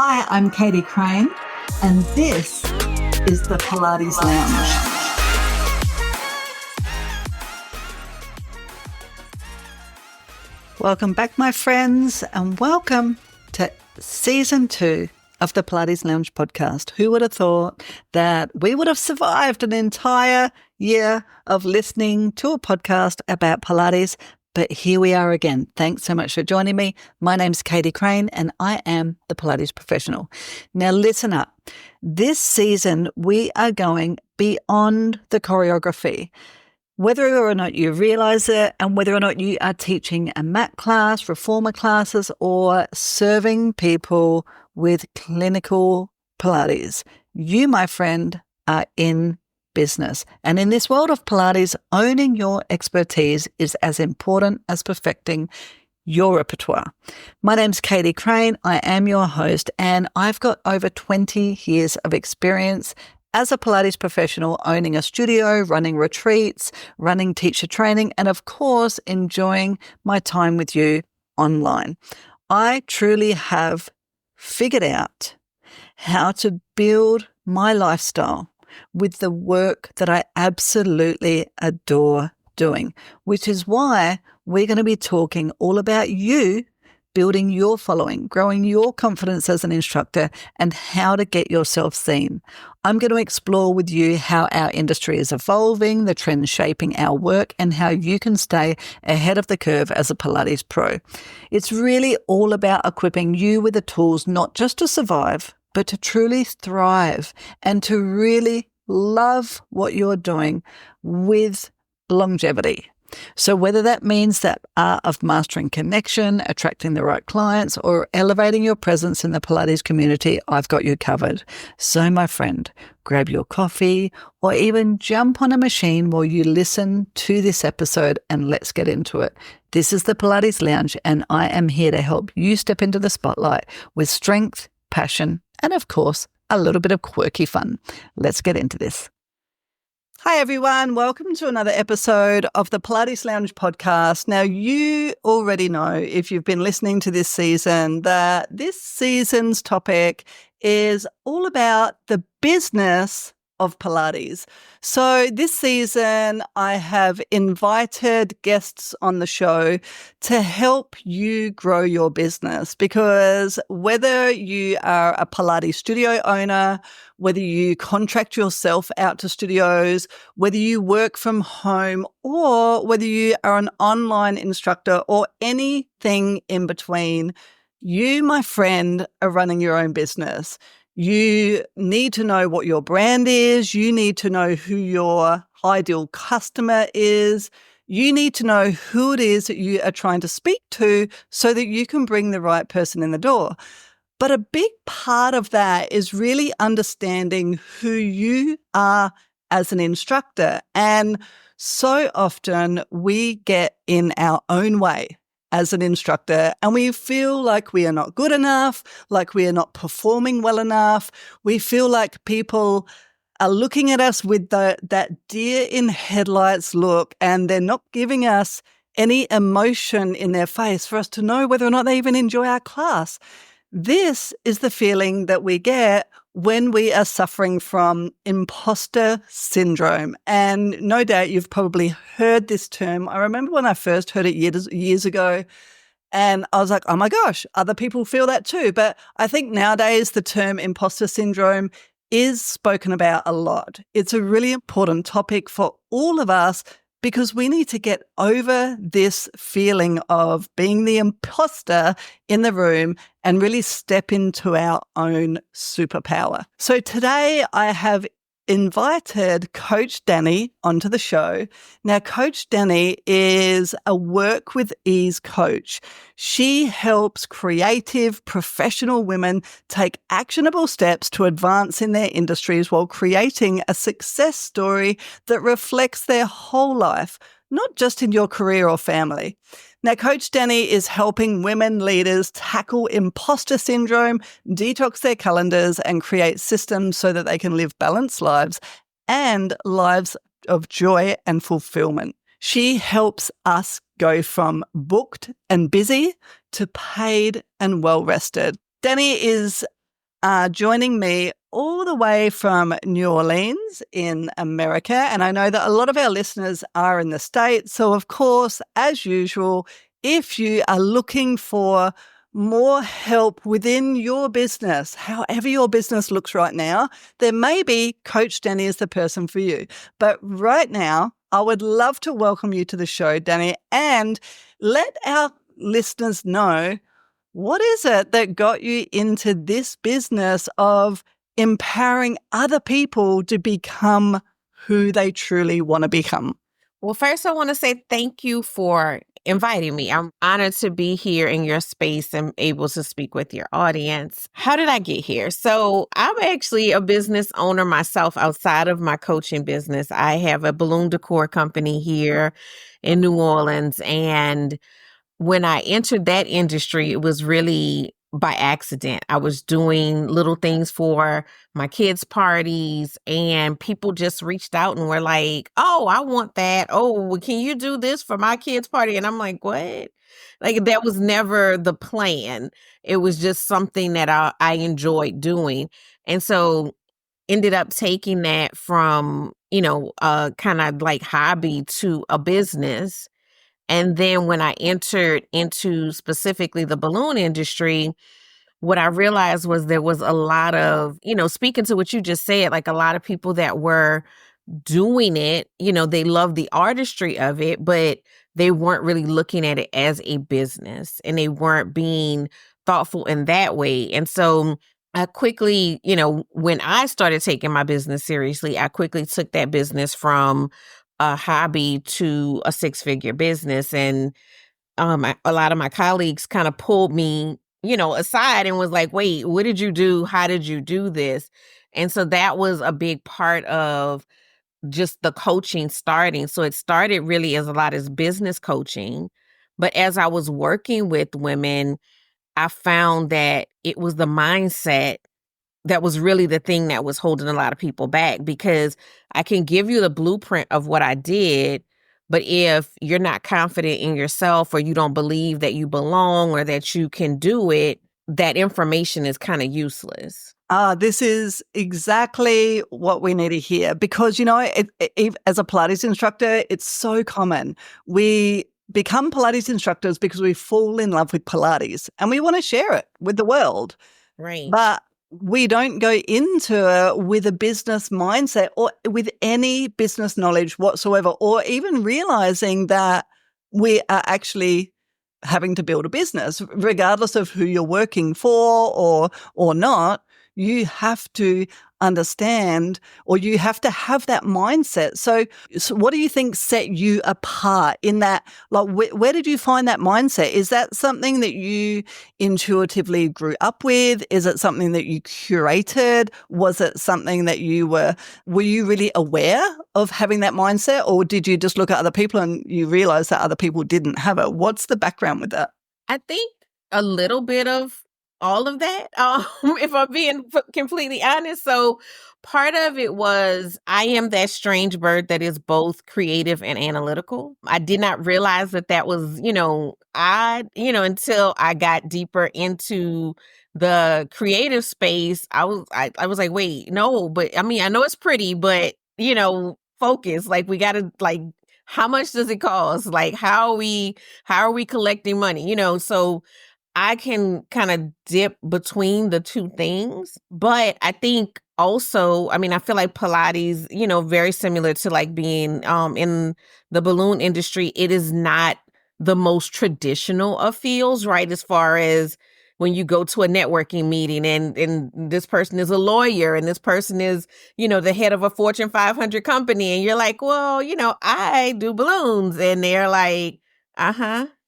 Hi, I'm Katie Crane, and this is the Pilates Lounge. Welcome back, my friends, and welcome to Season 2 of the Pilates Lounge podcast. Who would have thought that we would have survived an entire year of listening to a podcast about Pilates? But here we are again. Thanks so much for joining me. My name's Katie Crane, and I am the Pilates professional. Now, listen up. This season, we are going beyond the choreography. Whether or not you realize it, and whether or not you are teaching a mat class, reformer classes, or serving people with clinical Pilates, you, my friend, are in business. And in this world of Pilates, owning your expertise is as important as perfecting your repertoire. My name's Katie Crane. I am your host, and I've got over 20 years of experience as a Pilates professional, owning a studio, running retreats, running teacher training, and of course, enjoying my time with you online. I truly have figured out how to build my lifestyle with the work that I absolutely adore doing, which is why we're going to be talking all about you building your following, growing your confidence as an instructor, and how to get yourself seen. I'm going to explore with you how our industry is evolving, the trends shaping our work, and how you can stay ahead of the curve as a Pilates pro. It's really all about equipping you with the tools, not just to survive, but to truly thrive and to really love what you're doing with longevity. So whether that means that art of mastering connection, attracting the right clients, or elevating your presence in the Pilates community, I've got you covered. So my friend, grab your coffee or even jump on a machine while you listen to this episode and let's get into it. This is the Pilates Lounge, and I am here to help you step into the spotlight with strength, passion, and of course, a little bit of quirky fun. Let's get into this. Hi, everyone. Welcome to another episode of the Pilates Lounge podcast. Now, you already know, if you've been listening to this season, that this season's topic is all about the business of Pilates. So this season, I have invited guests on the show to help you grow your business, because whether you are a Pilates studio owner, whether you contract yourself out to studios, whether you work from home, or whether you are an online instructor or anything in between, you, my friend, are running your own business. You need to know what your brand is. You need to know who your ideal customer is. You need to know who it is that you are trying to speak to so that you can bring the right person in the door. But a big part of that is really understanding who you are as an instructor. And so often we get in our own way as an instructor, and we feel like we are not good enough, like we are not performing well enough. We feel like people are looking at us with that deer in headlights look, and they're not giving us any emotion in their face for us to know whether or not they even enjoy our class. This is the feeling that we get when we are suffering from imposter syndrome. And no doubt you've probably heard this term. I remember when I first heard it years ago, and I was like, oh my gosh, other people feel that too. But I think nowadays the term imposter syndrome is spoken about a lot. It's a really important topic for all of us, because we need to get over this feeling of being the imposter in the room and really step into our own superpower. So today I have invited Coach Danni onto the show. Now, Coach Danni is a work with ease coach. She helps creative, professional women take actionable steps to advance in their industries while creating a success story that reflects their whole life, not just in your career or family. Now, Coach Danni is helping women leaders tackle imposter syndrome, detox their calendars, and create systems so that they can live balanced lives and lives of joy and fulfillment. She helps us go from booked and busy to paid and well-rested. Danni is joining me all the way from New Orleans in America. And I know that a lot of our listeners are in the States. So, of course, as usual, if you are looking for more help within your business, however your business looks right now, then maybe Coach Danni is the person for you. But right now, I would love to welcome you to the show, Danni, and let our listeners know, what is it that got you into this business of empowering other people to become who they truly want to become? Well, first, I want to say thank you for inviting me. I'm honored to be here in your space and able to speak with your audience. How did I get here? So, I'm actually a business owner myself outside of my coaching business. I have a balloon decor company here in New Orleans. And when I entered that industry, it was really by accident. I was doing little things for my kids' parties, and people just reached out and were like, "Oh, I want that. Oh, well, can you do this for my kids' party?" And I'm like, "What?" Like, that was never the plan. It was just something that I enjoyed doing. And so ended up taking that from, kind of like hobby to a business. And then when I entered into specifically the balloon industry, what I realized was there was a lot of, speaking to what you just said, like a lot of people that were doing it, they loved the artistry of it, but they weren't really looking at it as a business and they weren't being thoughtful in that way. And so I quickly, when I started taking my business seriously, I quickly took that business from a hobby to a six-figure business. And a lot of my colleagues kind of pulled me, aside and was like, "Wait, what did you do? How did you do this?" And so that was a big part of just the coaching starting. So it started really as a lot as business coaching. But as I was working with women, I found that it was the mindset that was really the thing that was holding a lot of people back, because I can give you the blueprint of what I did, but if you're not confident in yourself or you don't believe that you belong or that you can do it, that information is kind of useless. This is exactly what we need to hear, because, as a Pilates instructor, it's so common. We become Pilates instructors because we fall in love with Pilates and we want to share it with the world. Right. But we don't go into it with a business mindset or with any business knowledge whatsoever, or even realizing that we are actually having to build a business, regardless of who you're working for or not. You have to understand, or you have to have that mindset. So what do you think set you apart in that? Like, where did you find that mindset? Is that something that you intuitively grew up with? Is it something that you curated? Was it something that were you really aware of having that mindset, or did you just look at other people and you realize that other people didn't have it? What's the background with that? I think a little bit of all of that, if I'm being completely honest. So part of it was I am that strange bird that is both creative and analytical. I did not realize that was, odd, until I got deeper into the creative space. I was like, wait, no, but I mean, I know it's pretty, but, focus, like we got to like, how much does it cost? Like, how are we collecting money? So I can kind of dip between the two things. But I think also, I mean, I feel like Pilates, very similar to like being in the balloon industry, it is not the most traditional of fields, right? As far as when you go to a networking meeting and this person is a lawyer and this person is, the head of a Fortune 500 company. And you're like, well, I do balloons. And they're like,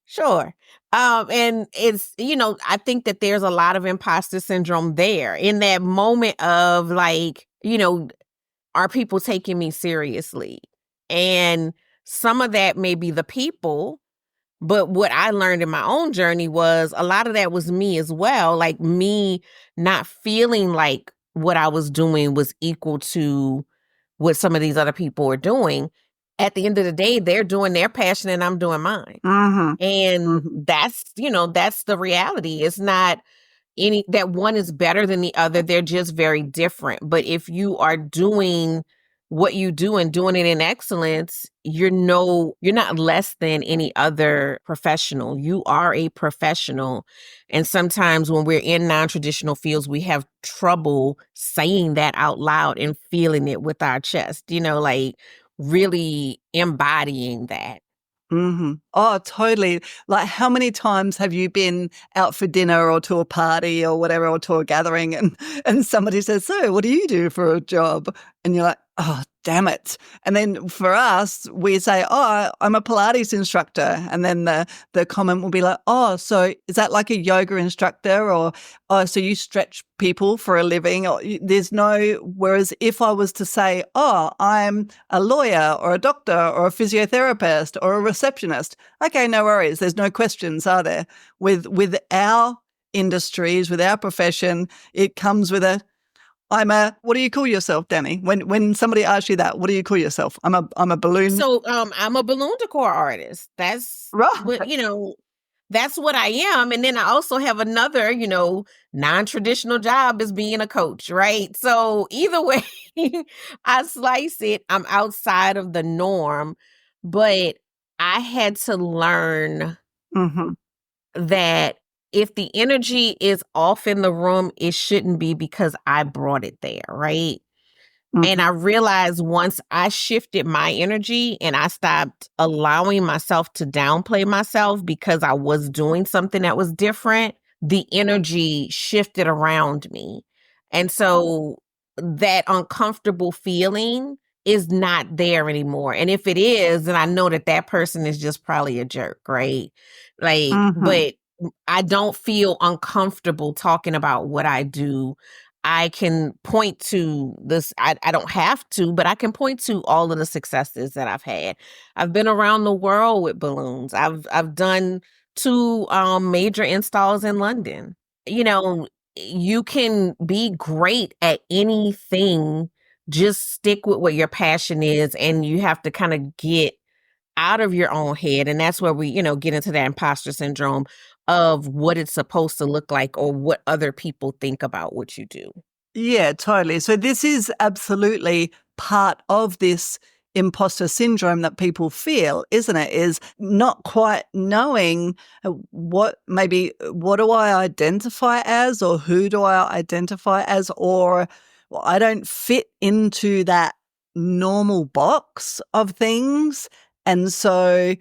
sure. And it's, I think that there's a lot of imposter syndrome there in that moment of like, are people taking me seriously? And some of that may be the people, but what I learned in my own journey was a lot of that was me as well. Like me not feeling like what I was doing was equal to what some of these other people were doing. At the end of the day, they're doing their passion and I'm doing mine. Mm-hmm. And Mm-hmm. that's the reality. It's not that one is better than the other. They're just very different. But if you are doing what you do and doing it in excellence, you're not less than any other professional. You are a professional. And sometimes when we're in non-traditional fields, we have trouble saying that out loud and feeling it with our chest, like really embodying that. Mm-hmm. Oh, totally. Like, how many times have you been out for dinner or to a party or whatever, or to a gathering, and somebody says, "So, what do you do for a job?" And you're like, "Oh, damn it." And then for us, we say, "Oh, I'm a Pilates instructor." And then the comment will be like, "Oh, so is that like a yoga instructor?" Or, "Oh, so you stretch people for a living?" Or whereas if I was to say, "Oh, I'm a lawyer or a doctor or a physiotherapist or a receptionist," okay, no worries. There's no questions, are there? With our industries, with our profession, it comes with what do you call yourself, Danni? When somebody asks you that, what do you call yourself? I'm a balloon. So I'm a balloon decor artist. That's Right. what, that's what I am. And then I also have another, non-traditional job as being a coach, right? So either way I slice it, I'm outside of the norm. But I had to learn Mm-hmm. that if the energy is off in the room, it shouldn't be because I brought it there, right? And I realized once I shifted my energy and I stopped allowing myself to downplay myself because I was doing something that was different, the energy shifted around me. And so that uncomfortable feeling is not there anymore. And if it is, then I know that that person is just probably a jerk, right? Like, Mm-hmm. but I don't feel uncomfortable talking about what I do. I can point to this. I don't have to, but I can point to all of the successes that I've had. I've been around the world with balloons. I've done 2 major installs in London. You can be great at anything. Just stick with what your passion is, and you have to kind of get out of your own head. And that's where we, get into that imposter syndrome of what it's supposed to look like or what other people think about what you do. Yeah, totally. So this is absolutely part of this imposter syndrome that people feel, isn't it? Is not quite knowing what do I identify as, or who do I identify as, or well, I don't fit into that normal box of things. And so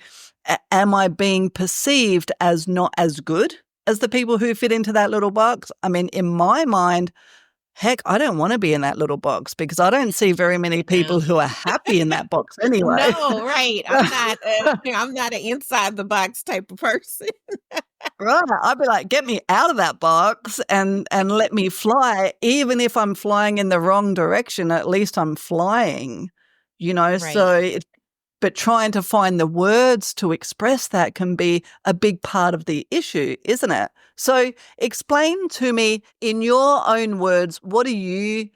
am I being perceived as not as good as the people who fit into that little box? I mean, in my mind, heck, I don't want to be in that little box because I don't see very many people who are happy in that box anyway. No, right. I'm not an inside the box type of person. Right. I'd be like, get me out of that box and let me fly. Even if I'm flying in the wrong direction, at least I'm flying, Right. So but trying to find the words to express that can be a big part of the issue, isn't it? So explain to me in your own words, what are you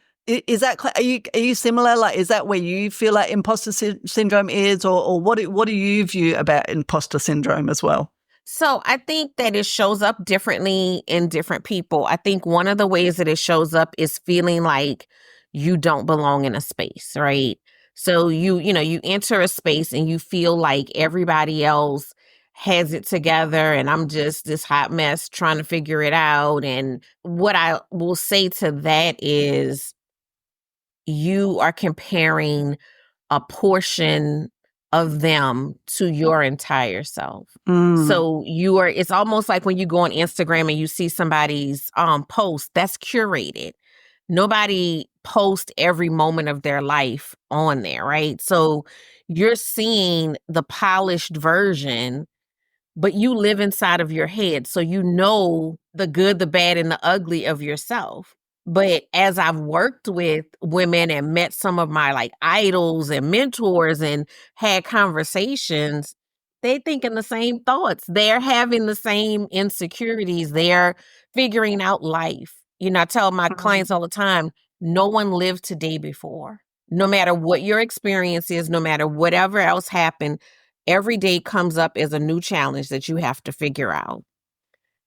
similar? Like, is that where you feel like imposter syndrome is, or what do you view about imposter syndrome as well? So I think that it shows up differently in different people. I think one of the ways that it shows up is feeling like you don't belong in a space, right? So you enter a space and you feel like everybody else has it together and I'm just this hot mess trying to figure it out. And what I will say to that is you are comparing a portion of them to your entire self. So it's almost like when you go on Instagram and you see somebody's post that's curated. Nobody posts every moment of their life on there, right? So you're seeing the polished version, but you live inside of your head. So you know the good, the bad, and the ugly of yourself. But as I've worked with women and met some of my like idols and mentors and had conversations, they thinking the same thoughts. They're having the same insecurities. They're figuring out life. I tell my clients all the time, no one lived today before. No matter what your experience is, no matter whatever else happened, every day comes up as a new challenge that you have to figure out.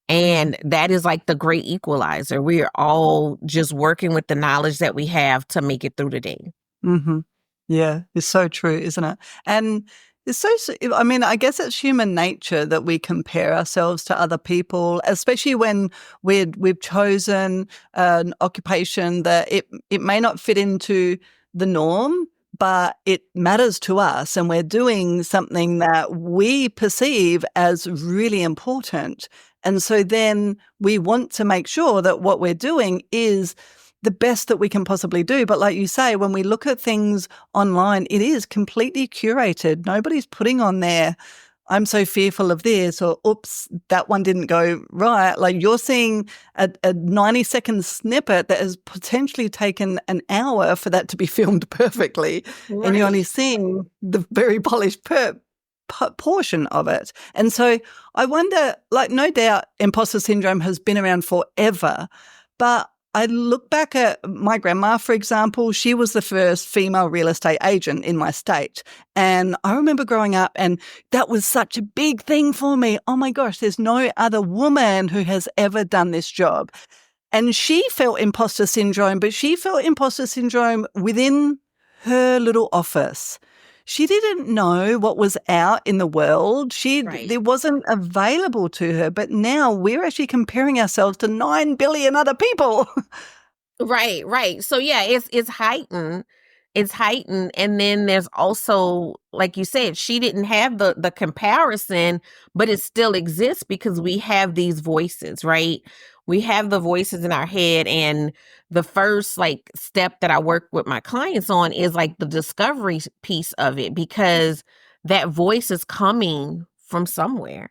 And that is like the great equalizer. We are all just working with the knowledge that we have to make it through the day. Mm-hmm. Yeah, it's so true, isn't it? And it's I mean, I guess it's human nature that we compare ourselves to other people, especially when we've chosen an occupation that it may not fit into the norm, but it matters to us, and we're doing something that we perceive as really important. And so then we want to make sure that what we're doing is the best that we can possibly do. But like you say, when we look at things online, it is completely curated. Nobody's putting on there, I'm so fearful of this, or oops, that one didn't go right. Like you're seeing a 90-second snippet that has potentially taken an hour for that to be filmed perfectly. Right. And you're only seeing the very polished portion of it. And so I wonder, like, no doubt imposter syndrome has been around forever, but I look back at my grandma, for example. She was the first female real estate agent in my state. And I remember growing up, and that was such a big thing for me. Oh my gosh, there's no other woman who has ever done this job. And she felt imposter syndrome, but she felt imposter syndrome within her little office. She didn't know what was out in the world. Right. It wasn't available to her. But now we're actually comparing ourselves to 9 billion other people. Right, right. So yeah, it's heightened. It's heightened. And then there's also, like you said, she didn't have the comparison, but it still exists because we have these voices, right? We have the voices in our head. And the first like step that I work with my clients on is like the discovery piece of it, because that voice is coming from somewhere.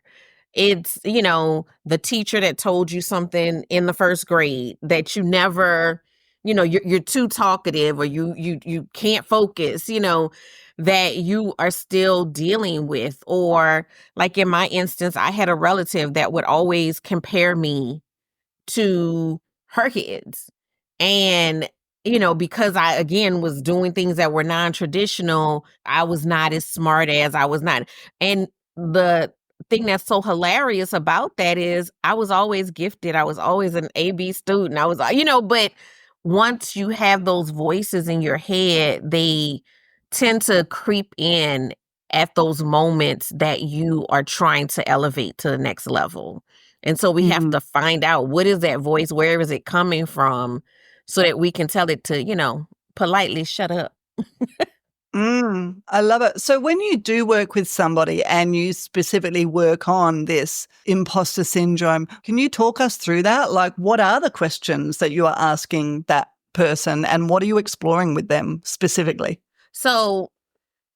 It's, the teacher that told you something in the first grade that you never, you're too talkative, or you can't focus, that you are still dealing with. Or like in my instance, I had a relative that would always compare me to her kids. And, because I, again, was doing things that were non-traditional, I was not as smart as I was not. And the thing that's so hilarious about that is I was always gifted. I was always an AB student. I was, but once you have those voices in your head, they tend to creep in at those moments that you are trying to elevate to the next level. And so we have to find out, what is that voice? Where is it coming from? So that we can tell it to, politely shut up. I love it. So when you do work with somebody and you specifically work on this imposter syndrome, can you talk us through that? Like, what are the questions that you are asking that person, and what are you exploring with them specifically? So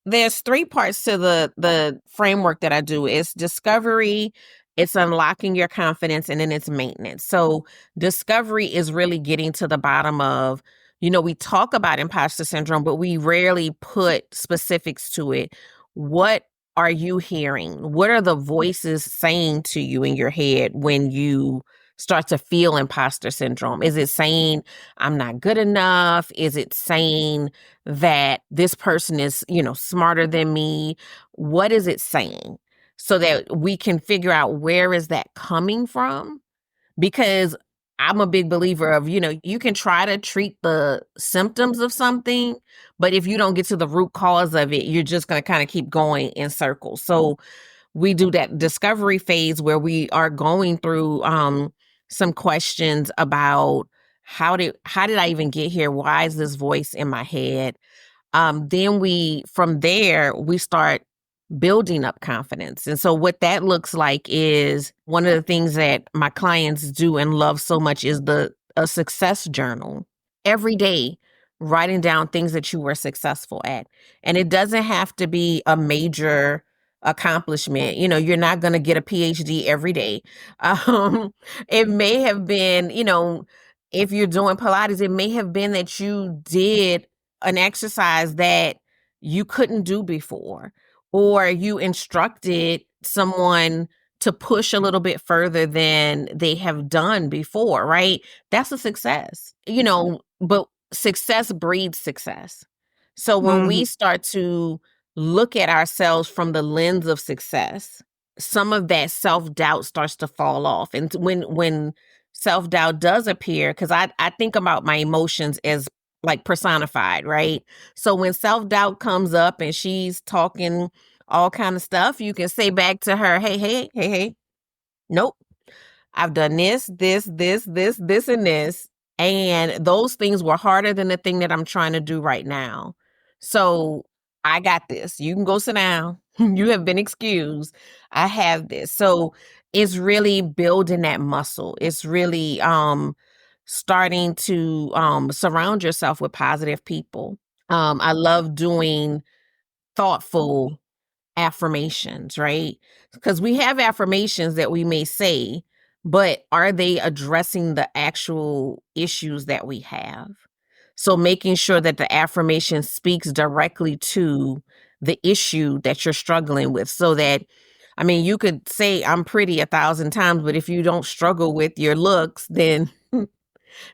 there's 3 parts to the framework that I do. It's discovery, it's unlocking your confidence, and then it's maintenance. So discovery is really getting to the bottom of, we talk about imposter syndrome, but we rarely put specifics to it. What are you hearing? What are the voices saying to you in your head when you start to feel imposter syndrome? Is it saying, I'm not good enough? Is it saying that this person is, smarter than me? What is it saying? So that we can figure out, where is that coming from? Because I'm a big believer of, you can try to treat the symptoms of something, but if you don't get to the root cause of it, you're just going to kind of keep going in circles. So we do that discovery phase where we are going through some questions about, how did I even get here? Why is this voice in my head? Then from there, we start building up confidence. And so what that looks like is, one of the things that my clients do and love so much is a success journal. Every day, writing down things that you were successful at. And it doesn't have to be a major accomplishment. You're not going to get a PhD every day. It may have been, if you're doing Pilates, it may have been that you did an exercise that you couldn't do before, or you instructed someone to push a little bit further than they have done before, right? That's a success, but success breeds success. So when we start to look at ourselves from the lens of success, some of that self-doubt starts to fall off. And when self-doubt does appear, because I think about my emotions as like personified, right? So when self-doubt comes up and she's talking all kind of stuff, you can say back to her, hey, nope. I've done this, and this. And those things were harder than the thing that I'm trying to do right now. So I got this. You can go sit down. You have been excused. I have this. So it's really building that muscle. It's really starting to surround yourself with positive people. I love doing thoughtful affirmations, right? Because we have affirmations that we may say, but are they addressing the actual issues that we have? So making sure that the affirmation speaks directly to the issue that you're struggling with, so that, I mean, you could say I'm pretty 1,000 times, but if you don't struggle with your looks, then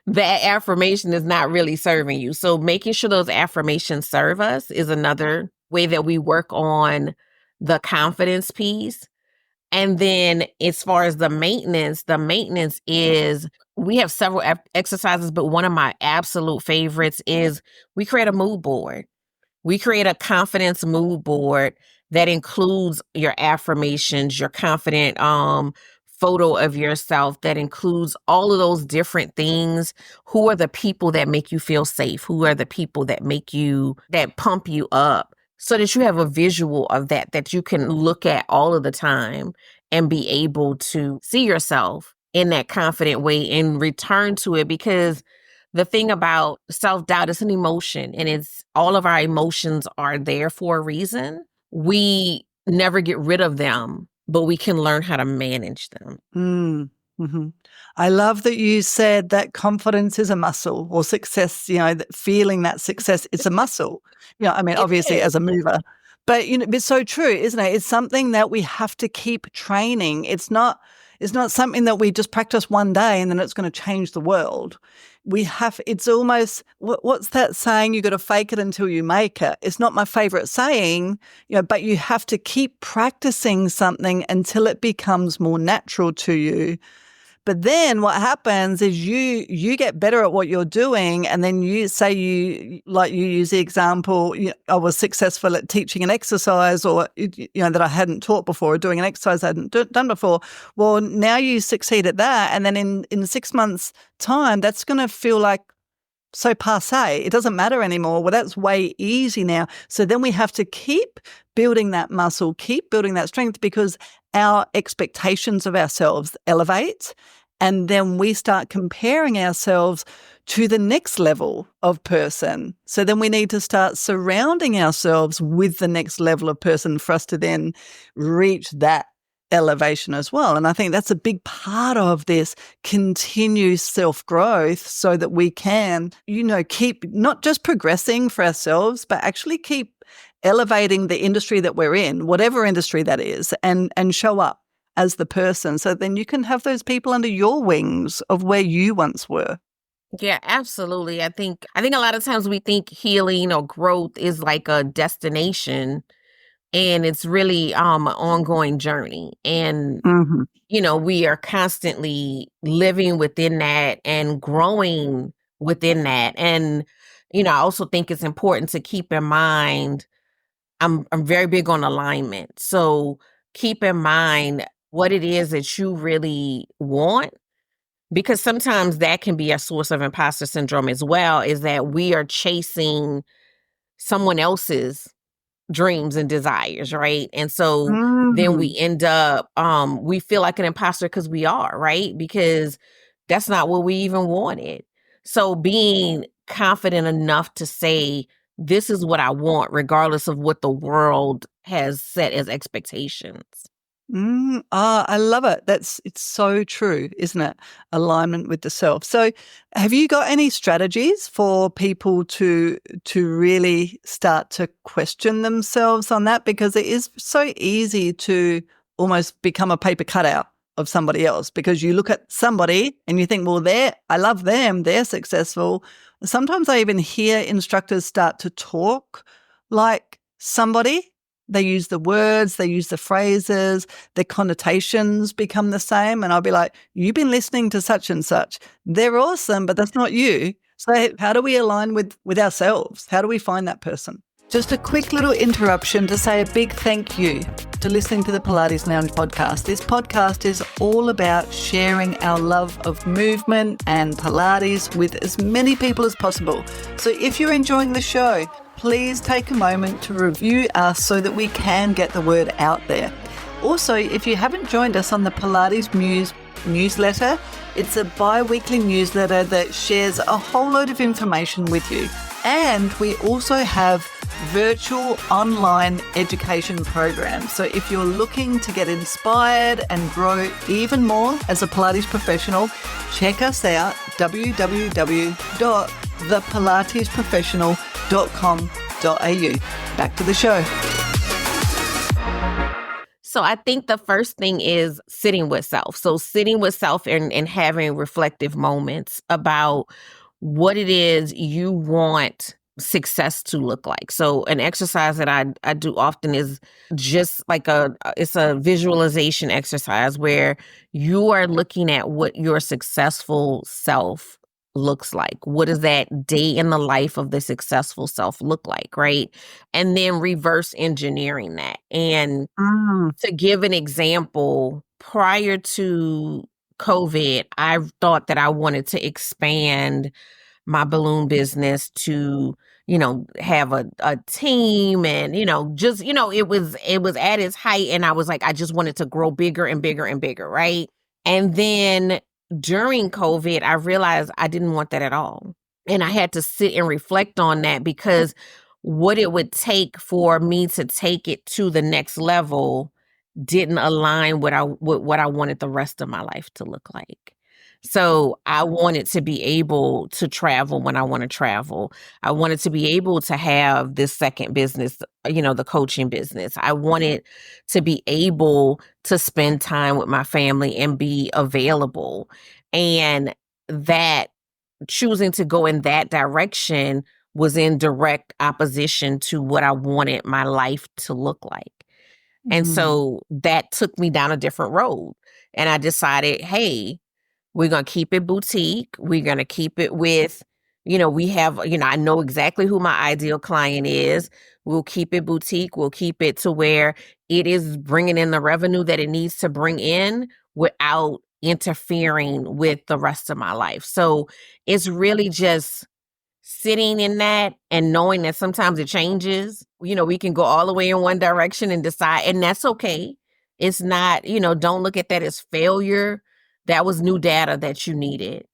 that affirmation is not really serving you. So making sure those affirmations serve us is another way that we work on the confidence piece. And then as far as the maintenance is, we have several exercises, but one of my absolute favorites is we create a mood board. We create a confidence mood board that includes your affirmations, your confident photo of yourself, that includes all of those different things. Who are the people that make you feel safe? Who are the people that that pump you up? So that you have a visual of that you can look at all of the time and be able to see yourself in that confident way and return to it. Because the thing about self-doubt is an emotion, and it's all of our emotions are there for a reason. We never get rid of them, but we can learn how to manage them. Mm-hmm. I love that you said that confidence is a muscle, or success, that feeling that success, it's a muscle. I mean, obviously as a mover, but it's so true, isn't it? It's something that we have to keep training. It's not something that we just practice one day and then it's going to change the world. It's almost, what's that saying? You got to fake it until you make it. It's not my favorite saying, but you have to keep practicing something until it becomes more natural to you. But then what happens is you get better at what you're doing, and then you use the example, I was successful at teaching an exercise, or that I hadn't taught before, or doing an exercise I hadn't done before. Well, now you succeed at that, and then in 6 months' time, that's going to feel like so passé. It doesn't matter anymore. Well, that's way easy now. So then we have to keep building that muscle, keep building that strength, because our expectations of ourselves elevate, and then we start comparing ourselves to the next level of person. So then we need to start surrounding ourselves with the next level of person for us to then reach that elevation as well. And I think that's a big part of this continuous self-growth, so that we can, keep not just progressing for ourselves, but actually keep elevating the industry that we're in, whatever industry that is, and show up as the person. So then you can have those people under your wings of where you once were. Yeah, absolutely. I think a lot of times we think healing or growth is like a destination, and it's really an ongoing journey. And we are constantly living within that and growing within that. And I also think it's important to keep in mind, I'm very big on alignment. So keep in mind what it is that you really want, because sometimes that can be a source of imposter syndrome as well, is that we are chasing someone else's dreams and desires, right? And so then we end up, we feel like an imposter because we are, right? Because that's not what we even wanted. So being confident enough to say, this is what I want, regardless of what the world has set as expectations. I love it. It's so true, isn't it? Alignment with the self. So have you got any strategies for people to really start to question themselves on that? Because it is so easy to almost become a paper cutout of somebody else, because you look at somebody and you think, well, I love them, they're successful. Sometimes I even hear instructors start to talk like somebody They use the words, they use the phrases, their connotations become the same. And I'll be like, you've been listening to such and such. They're awesome, but that's not you. So how do we align with ourselves? How do we find that person? Just a quick little interruption to say a big thank you to listening to the Pilates Lounge podcast. This podcast is all about sharing our love of movement and Pilates with as many people as possible. So if you're enjoying the show, please take a moment to review us so that we can get the word out there. Also, if you haven't joined us on the Pilates Muse newsletter, it's a bi-weekly newsletter that shares a whole load of information with you. And we also have virtual online education programs. So if you're looking to get inspired and grow even more as a Pilates professional, check us out, www.thepilatesprofessional.com.au. Back to the show. So I think the first thing is sitting with self. So sitting with self and having reflective moments about what it is you want success to look like. So an exercise that I do often is just like it's a visualization exercise where you are looking at what your successful self looks like. What does that day in the life of the successful self look like, right? And then reverse engineering that. And to give an example, prior to COVID, I thought that I wanted to expand my balloon business to, have a team and, just, it was at its height. And I was like, I just wanted to grow bigger and bigger and bigger. Right. And then during COVID, I realized I didn't want that at all. And I had to sit and reflect on that because what it would take for me to take it to the next level didn't align with what I wanted the rest of my life to look like. So I wanted to be able to travel when I want to travel. I wanted to be able to have this second business, the coaching business. I wanted to be able to spend time with my family and be available. And that choosing to go in that direction was in direct opposition to what I wanted my life to look like. And so that took me down a different road. And I decided, hey, we're going to keep it boutique. We're going to keep it with, we have, I know exactly who my ideal client is. We'll keep it boutique. We'll keep it to where it is bringing in the revenue that it needs to bring in without interfering with the rest of my life. So it's really just sitting in that and knowing that sometimes it changes. We can go all the way in one direction and decide, and that's okay. It's not, don't look at that as failure. That was new data that you needed.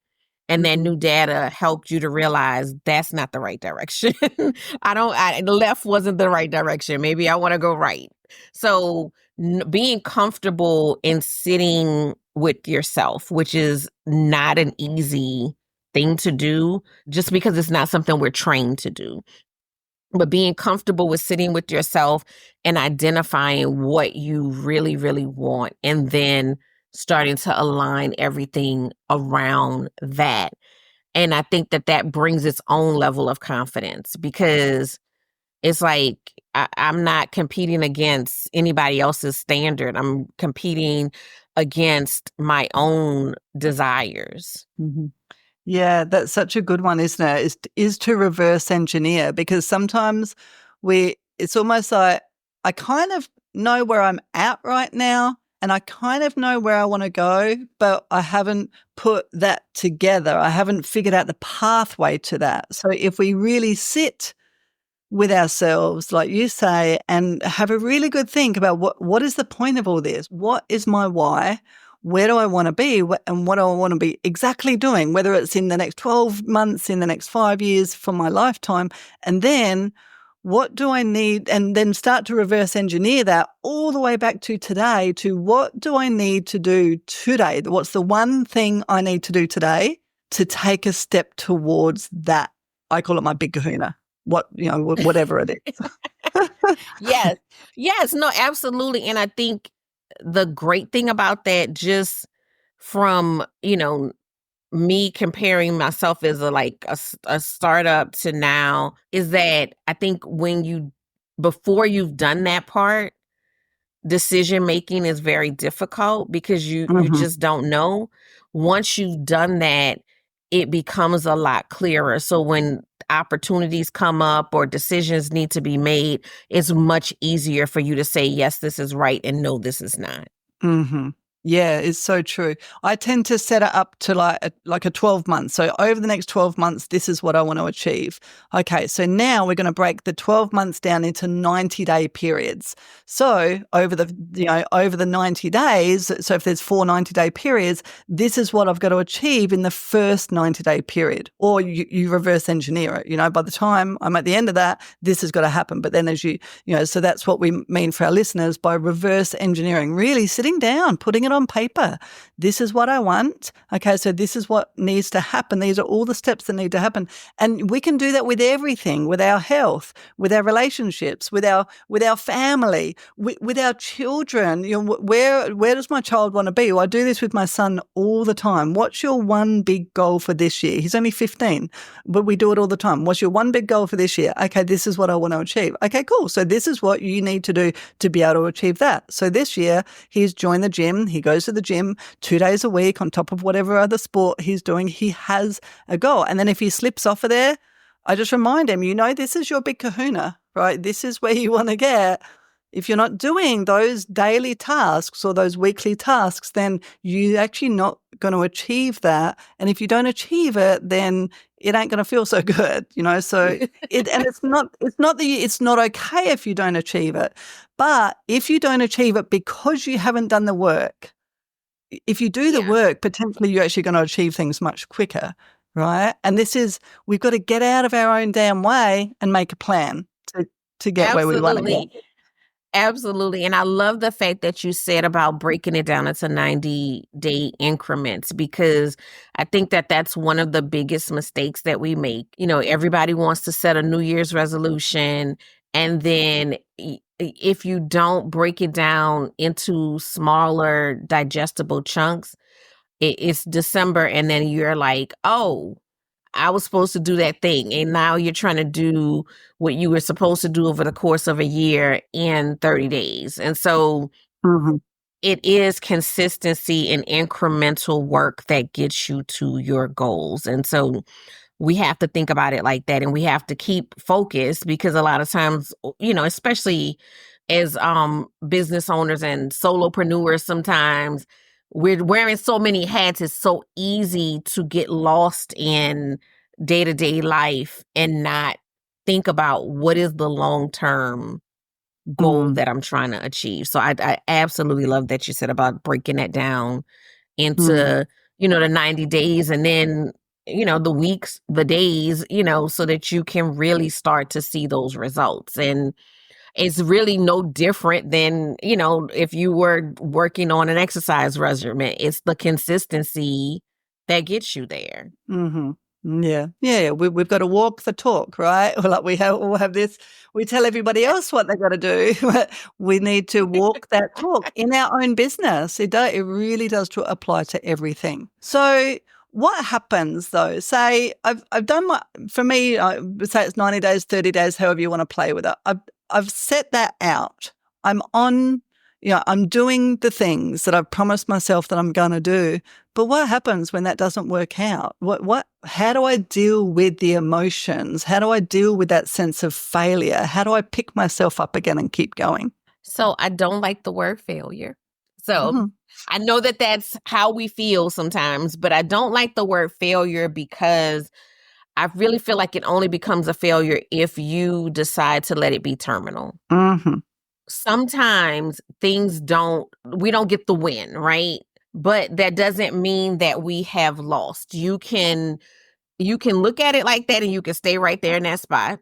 And that new data helped you to realize that's not the right direction. The left wasn't the right direction. Maybe I want to go right. So being comfortable in sitting with yourself, which is not an easy thing to do just because it's not something we're trained to do. But being comfortable with sitting with yourself and identifying what you really, really want, and then starting to align everything around that. And I think that brings its own level of confidence because it's like I'm not competing against anybody else's standard. I'm competing against my own desires. Mm-hmm. Yeah, that's such a good one, isn't it? Is to reverse engineer, because sometimes it's almost like I kind of know where I'm at right now and I kind of know where I want to go, but I haven't put that together. I haven't figured out the pathway to that. So if we really sit with ourselves, like you say, and have a really good think about what is the point of all this? What is my why? Where do I want to be and what do I want to be exactly doing, whether it's in the next 12 months, in the next 5 years for my lifetime. And then what do I need? And then start to reverse engineer that all the way back to today, to what do I need to do today? What's the one thing I need to do today to take a step towards that? I call it my big kahuna, whatever it is. Yes, no, absolutely. And I think the great thing about that, just from, me comparing myself as a startup to now, is that I think when you before you've done that part, decision making is very difficult because you just don't know. Once you've done that, it becomes a lot clearer. So when opportunities come up or decisions need to be made, it's much easier for you to say, yes, this is right, and no, this is not. Mm-hmm. Yeah, it's so true. I tend to set it up to like a 12 months. So over the next 12 months, this is what I want to achieve. Okay, so now we're going to break the 12 months down into 90-day periods. So over the 90 days, so if there's 4 90-day periods, this is what I've got to achieve in the first 90-day period. Or you reverse engineer it. By the time I'm at the end of that, this has got to happen. But then so that's what we mean for our listeners by reverse engineering, really sitting down, putting it on paper. This is what I want. Okay, so this is what needs to happen. These are all the steps that need to happen. And we can do that with everything, with our health, with our relationships, with our family, with our children. Where does my child want to be? Well, I do this with my son all the time. What's your one big goal for this year? He's only 15, but we do it all the time. What's your one big goal for this year? Okay, this is what I want to achieve. Okay, cool. So this is what you need to do to be able to achieve that. So this year, he's joined the gym. He goes to the gym 2 days a week on top of whatever other sport he's doing. He has a goal. And then if he slips off of there, I just remind him, this is your big kahuna, right? This is where you want to get. If you're not doing those daily tasks or those weekly tasks, then you're actually not going to achieve that. And if you don't achieve it, then it ain't going to feel so good, So it's not okay if you don't achieve it. But if you don't achieve it because you haven't done the work, if you do the work, potentially you're actually going to achieve things much quicker, right? And we've got to get out of our own damn way and make a plan to get where we want to go. Absolutely. And I love the fact that you said about breaking it down into 90-day increments, because I think that that's one of the biggest mistakes that we make. Everybody wants to set a New Year's resolution, and then if you don't break it down into smaller, digestible chunks, it's December, and then you're like, oh, I was supposed to do that thing. And now you're trying to do what you were supposed to do over the course of a year in 30 days. And so it is consistency and incremental work that gets you to your goals. And so we have to think about it like that, and we have to keep focused, because a lot of times, especially as business owners and solopreneurs, sometimes we're wearing so many hats. It's so easy to get lost in day-to-day life and not think about what is the long-term goal that I'm trying to achieve. So I absolutely love that you said about breaking that down into, the 90 days, and then, the weeks, the days, so that you can really start to see those results. And it's really no different than, if you were working on an exercise regimen. It's the consistency that gets you there. Yeah. We've got to walk the talk, right? Like we'll have this. We tell everybody else what they got to do. We need to walk that talk in our own business. It really does apply to everything. So what happens though? Say I've done for me, say it's 90 days, 30 days, however you want to play with it. I've set that out. I'm doing the things that I've promised myself that I'm going to do. But what happens when that doesn't work out? How do I deal with the emotions? How do I deal with that sense of failure? How do I pick myself up again and keep going? So I don't like the word failure. So I know that that's how we feel sometimes, but I don't like the word failure because I really feel like it only becomes a failure if you decide to let it be terminal. Sometimes we don't get the win, right? But that doesn't mean that we have lost. You can look at it like that and you can stay right there in that spot.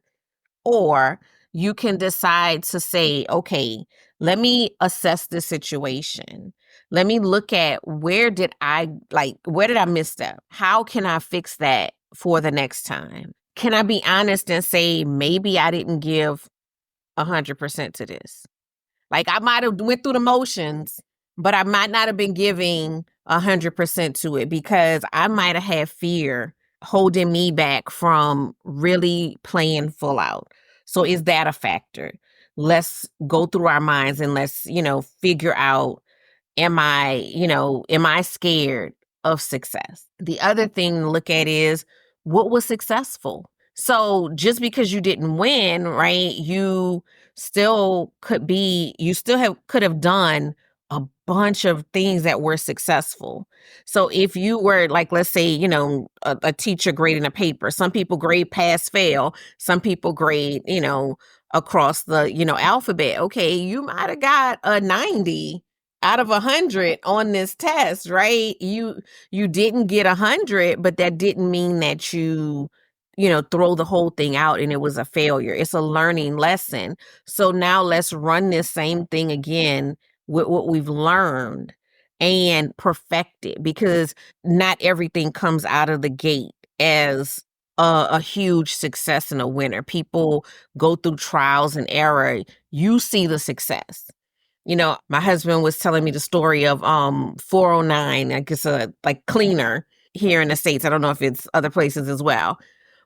Or you can decide to say, okay, let me assess the situation. Let me look at where did I miss that? How can I fix that for the next time? Can I be honest and say, maybe I didn't give 100% to this? Like I might have went through the motions, but I might not have been giving 100% to it because I might have had fear holding me back from really playing full out. So is that a factor? let's go through our minds and let's, figure out, am I scared of success? The other thing to look at is, what was successful? So just because you didn't win, right, could have done a bunch of things that were successful. So if you were, like, let's say, a teacher grading a paper, some people grade pass fail, some people grade, across the, alphabet. Okay, you might have got a 90 out of 100 on this test, right? You didn't get 100, but that didn't mean that you throw the whole thing out and it was a failure. It's a learning lesson. So now let's run this same thing again with what we've learned and perfect it, because not everything comes out of the gate as a huge success and a winner. People go through trials and error. You see the success. My husband was telling me the story of 409, I guess a like cleaner here in the States. I don't know if it's other places as well,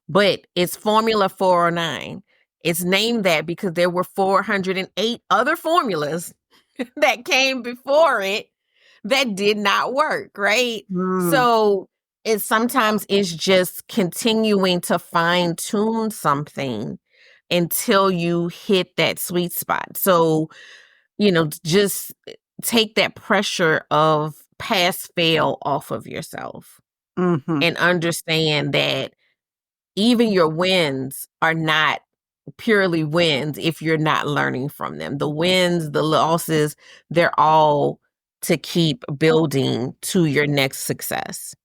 but it's Formula 409. It's named that because there were 408 other formulas that came before it that did not work, right? So sometimes it's just continuing to fine tune something until you hit that sweet spot. So, just take that pressure of pass fail off of yourself and understand that even your wins are not purely wins if you're not learning from them. The wins, the losses, they're all to keep building to your next success.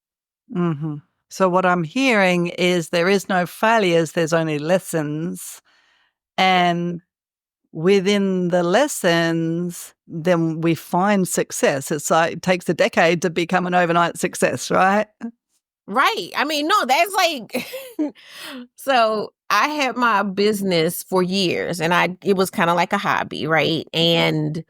So what I'm hearing is there is no failures, there's only lessons. And within the lessons, then we find success. It's like it takes a decade to become an overnight success, right? Right. I mean, no, that's like, so I had my business for years and it was kind of like a hobby, right? And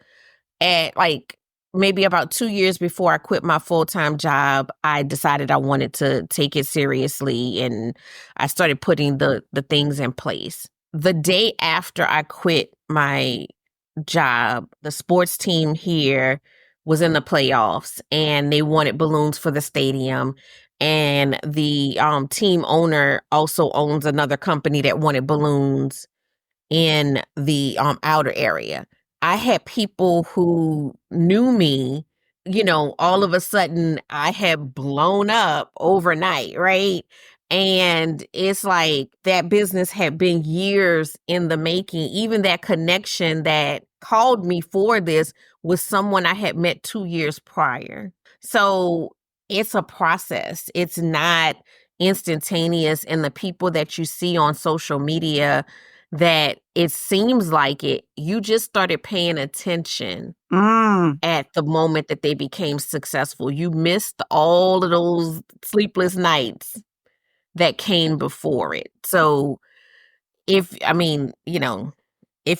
at like maybe about 2 years before I quit my full-time job, I decided I wanted to take it seriously, and I started putting the things in place. The day after I quit my job, the sports team here was in the playoffs and they wanted balloons for the stadium. And the team owner also owns another company that wanted balloons in the outer area. I had people who knew me, all of a sudden I had blown up overnight, right? And it's like that business had been years in the making. Even that connection that called me for this was someone I had met 2 years prior. So it's a process. It's not instantaneous. And the people that you see on social media, that it seems like it, you just started paying attention at the moment that they became successful. You missed all of those sleepless nights that came before it. So if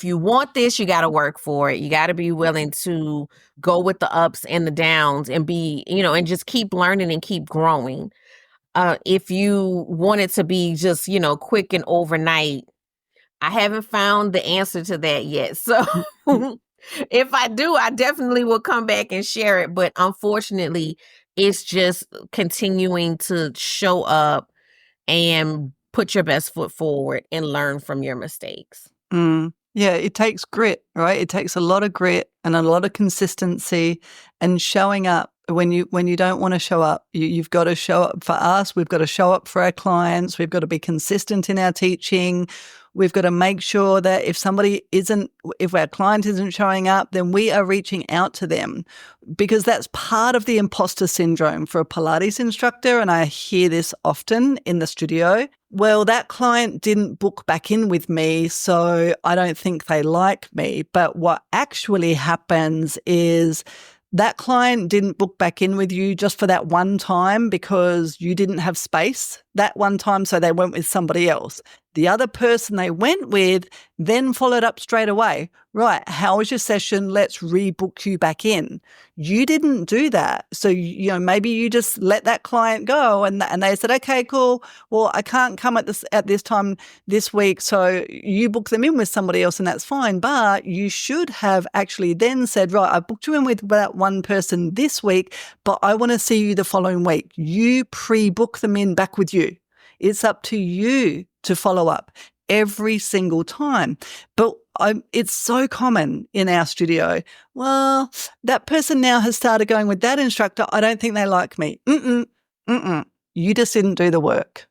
you want this, you got to work for it. You got to be willing to go with the ups and the downs and be, and just keep learning and keep growing. If you want it to be just, quick and overnight, I haven't found the answer to that yet. So if I do, I definitely will come back and share it. But unfortunately, it's just continuing to show up and put your best foot forward and learn from your mistakes. Yeah, it takes grit, right? It takes a lot of grit and a lot of consistency and showing up when you don't want to show up. You've got to show up for us. We've got to show up for our clients. We've got to be consistent in our teaching. We've got to make sure that if our client isn't showing up, then we are reaching out to them, because that's part of the imposter syndrome for a Pilates instructor. And I hear this often in the studio. Well, that client didn't book back in with me, so I don't think they like me. But what actually happens is that client didn't book back in with you just for that one time because you didn't have space that one time, so they went with somebody else. The other person they went with then followed up straight away. Right, how was your session? Let's rebook you back in. You didn't do that. So, maybe you just let that client go and they said, okay, cool. Well, I can't come at this time this week. So you book them in with somebody else and that's fine. But you should have actually then said, right, I booked you in with that one person this week, but I want to see you the following week. You pre-book them in back with you. It's up to you to follow up every single time. But it's so common in our studio. Well, that person now has started going with that instructor. I don't think they like me. You just didn't do the work.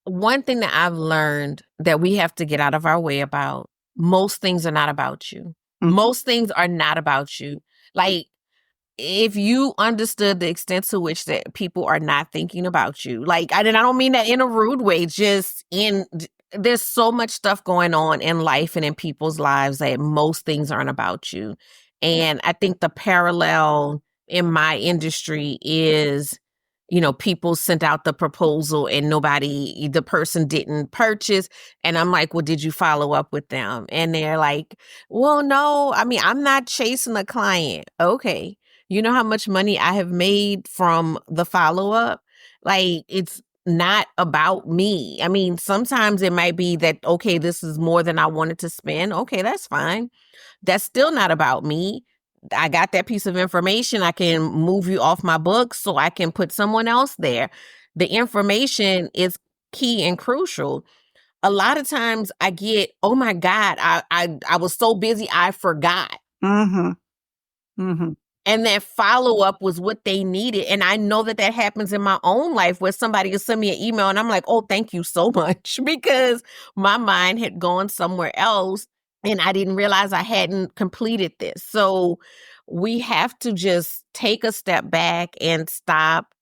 One thing that I've learned that we have to get out of our way about, most things are not about you. Mm-hmm. Most things are not about you. Like, if you understood the extent to which that people are not thinking about you, like, I don't mean that in a rude way, there's so much stuff going on in life and in people's lives that most things aren't about you. And I think the parallel in my industry is, people sent out the proposal and the person didn't purchase. And I'm like, well, did you follow up with them? And they're like, well, no, I'm not chasing the client. Okay. You know how much money I have made from the follow-up? Like, it's not about me. Sometimes it might be that, okay, this is more than I wanted to spend. Okay, that's fine. That's still not about me. I got that piece of information. I can move you off my books so I can put someone else there. The information is key and crucial. A lot of times I get, oh my God, I was so busy, I forgot. Mm-hmm. Mm-hmm. And that follow-up was what they needed. And I know that happens in my own life where somebody will send me an email and I'm like, oh, thank you so much, because my mind had gone somewhere else and I didn't realize I hadn't completed this. So we have to just take a step back and stop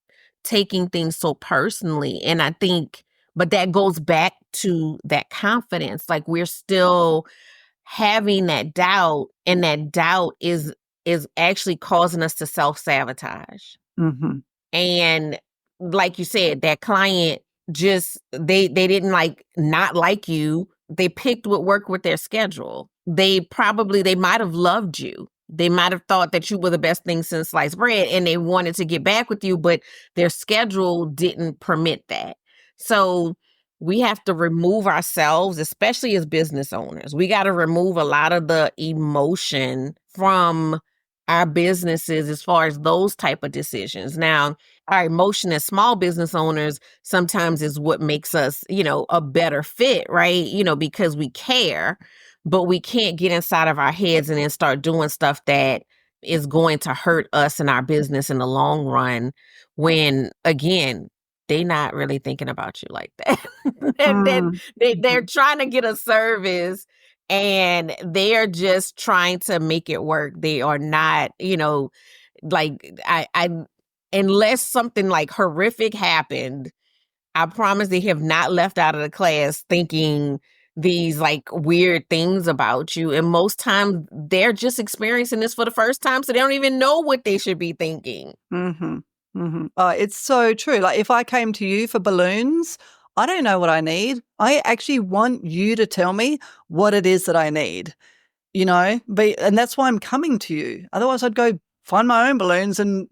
taking things so personally. And I think, but that goes back to that confidence. Like, we're still having that doubt, and that doubt is actually causing us to self-sabotage. Mm-hmm. And like you said, that client just, they didn't not like you. They picked what worked with their schedule. They might have loved you. They might have thought that you were the best thing since sliced bread and they wanted to get back with you, but their schedule didn't permit that. So we have to remove ourselves, especially as business owners. We got to remove a lot of the emotion from our businesses as far as those type of decisions. Now, our emotion as small business owners sometimes is what makes us, a better fit, right? Because we care, but we can't get inside of our heads and then start doing stuff that is going to hurt us and our business in the long run when, again, they're not really thinking about you like that. They're trying to get a service and they're just trying to make it work. They are not, unless something like horrific happened, I promise they have not left out of the class thinking these weird things about you. And most times they're just experiencing this for the first time, so they don't even know what they should be thinking. Mm-hmm. Mm-hmm. Oh, it's so true. Like, if I came to you for balloons, I don't know what I need. I actually want you to tell me what it is that I need, and that's why I'm coming to you. Otherwise I'd go find my own balloons and